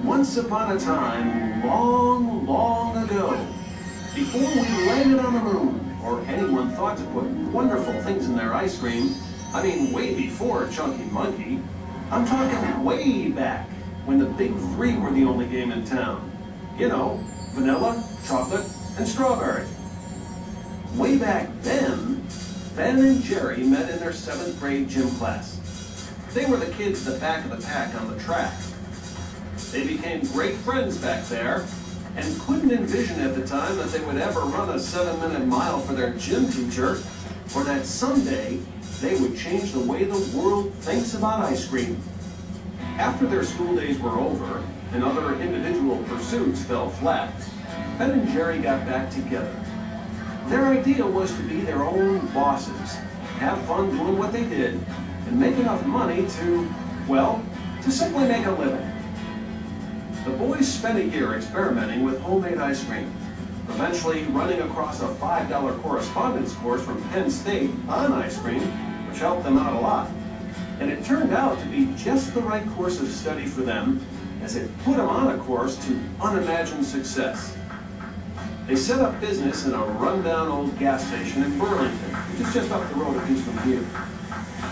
Once upon a time, long, long ago, before we landed on the moon, or anyone thought to put wonderful things in their ice cream, I mean way before Chunky Monkey, I'm talking way back, when the big three were the only game in town. You know, vanilla, chocolate, and strawberry. Way back then, Ben and Jerry met in their 7th grade gym class. They were the kids at the back of the pack on the track. They became great friends back there, and couldn't envision at the time that they would ever run a 7-minute mile for their gym teacher, or that someday they would change the way the world thinks about ice cream. After their school days were over, and other individual pursuits fell flat, Ben and Jerry got back together. Their idea was to be their own bosses, have fun doing what they did, and make enough money to, well, to simply make a living. The boys spent a year experimenting with homemade ice cream, eventually running across a $5 correspondence course from Penn State on ice cream, which helped them out a lot. And it turned out to be just the right course of study for them, as it put them on a course to unimagined success. They set up business in a rundown old gas station in Burlington, which is just up the road a piece from here.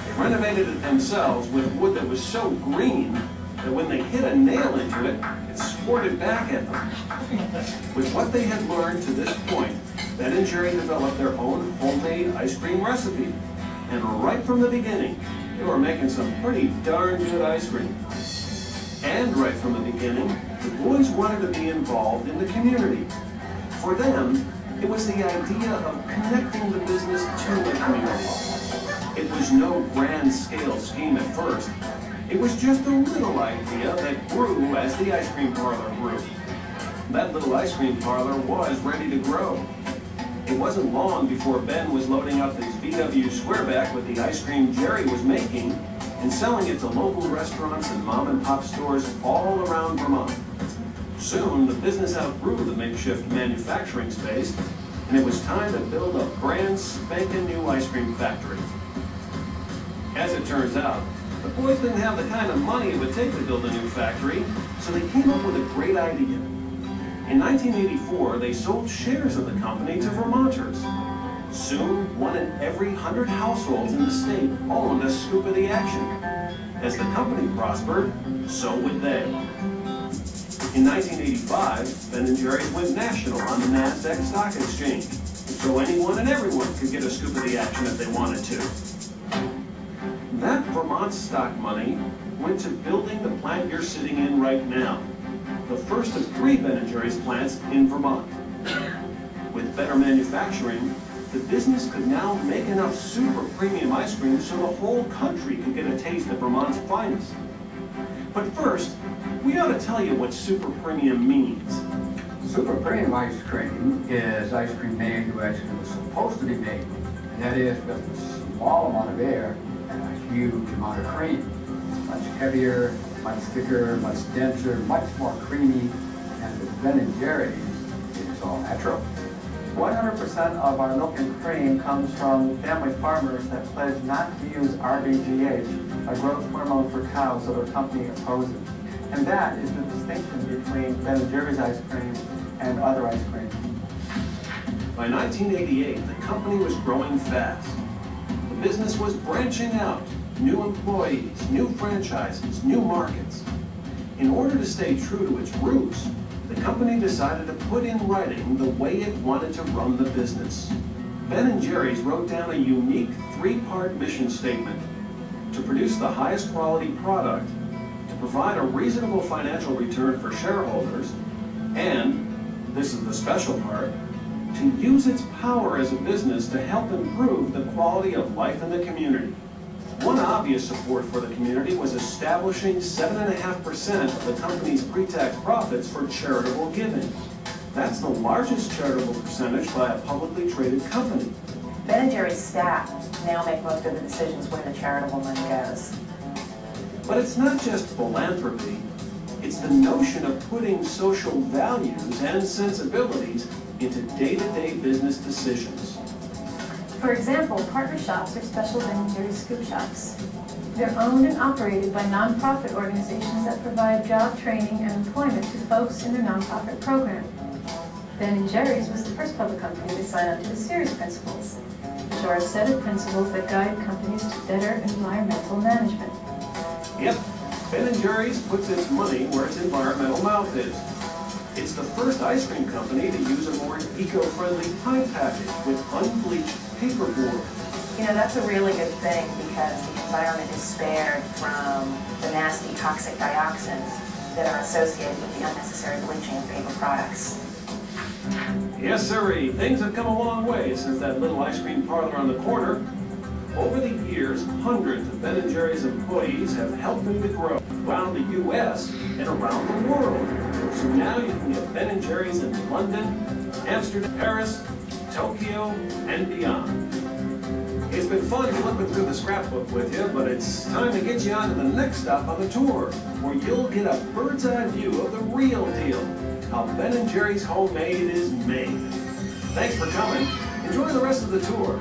They renovated it themselves with wood that was so green that when they hit a nail into it, it squirted back at them. With what they had learned to this point, Ben and Jerry developed their own homemade ice cream recipe. And right from the beginning, they were making some pretty darn good ice cream. And right from the beginning, the boys wanted to be involved in the community. For them, it was the idea of connecting the business to the community. It was no grand scale scheme at first. It was just a little idea that grew as the ice cream parlor grew. That little ice cream parlor was ready to grow. It wasn't long before Ben was loading up his VW Squareback with the ice cream Jerry was making and selling it to local restaurants and mom-and-pop stores all around Vermont. Soon, the business outgrew the makeshift manufacturing space, and it was time to build a brand spanking new ice cream factory. As it turns out, the boys didn't have the kind of money it would take to build a new factory, so they came up with a great idea. In 1984, they sold shares of the company to Vermonters. Soon, 1 in every 100 households in the state owned a scoop of the action. As the company prospered, so would they. In 1985, Ben and Jerry's went national on the NASDAQ stock exchange, so anyone and everyone could get a scoop of the action if they wanted to. That Vermont stock money went to building the plant you're sitting in right now, the first of 3 Ben and Jerry's plants in Vermont. With better manufacturing, the business could now make enough super premium ice cream so the whole country could get a taste of Vermont's finest. But first, we ought to tell you what super premium means. Super premium ice cream is ice cream made the way ice cream was supposed to be made. And that is with a small amount of air and a huge amount of cream. Much heavier, much thicker, much denser, much more creamy. And with Ben and Jerry's, it's all natural. 100% of our milk and cream comes from family farmers that pledge not to use RBGH, a growth hormone for cows that our company opposes. And that is the distinction between Ben and Jerry's ice cream and other ice cream. By 1988, the company was growing fast. The business was branching out, new employees, new franchises, new markets. In order to stay true to its roots, the company decided to put in writing the way it wanted to run the business. Ben and Jerry's wrote down a unique 3-part mission statement: to produce the highest quality product, to provide a reasonable financial return for shareholders, and, this is the special part, to use its power as a business to help improve the quality of life in the community. One obvious support for the community was establishing 7.5% of the company's pre-tax profits for charitable giving. That's the largest charitable percentage by a publicly traded company. Ben and Jerry's staff now make most of the decisions where the charitable money goes. But it's not just philanthropy. It's the notion of putting social values and sensibilities into day-to-day business decisions. For example, partner shops are special Ben and Jerry's scoop shops. They're owned and operated by nonprofit organizations that provide job training and employment to folks in their nonprofit program. Ben & Jerry's was the first public company to sign up to the Series Principles, which are a set of principles that guide companies to better environmental management. Yep, Ben & Jerry's puts its money where its environmental mouth is. It's the first ice cream company to use a more eco-friendly pie package with unbleached paperboard. You know, that's a really good thing because the environment is spared from the nasty toxic dioxins that are associated with the unnecessary bleaching of paper products. Yes, sirree, things have come a long way since that little ice cream parlor on the corner. Over the years, hundreds of Ben & Jerry's employees have helped them to grow around the U.S. and around the world. So now you can get Ben & Jerry's in London, Amsterdam, Paris, Tokyo, and beyond. It's been fun flipping through the scrapbook with you, but it's time to get you on to the next stop on the tour, where you'll get a bird's eye view of the real deal, how Ben & Jerry's homemade is made. Thanks for coming. Enjoy the rest of the tour.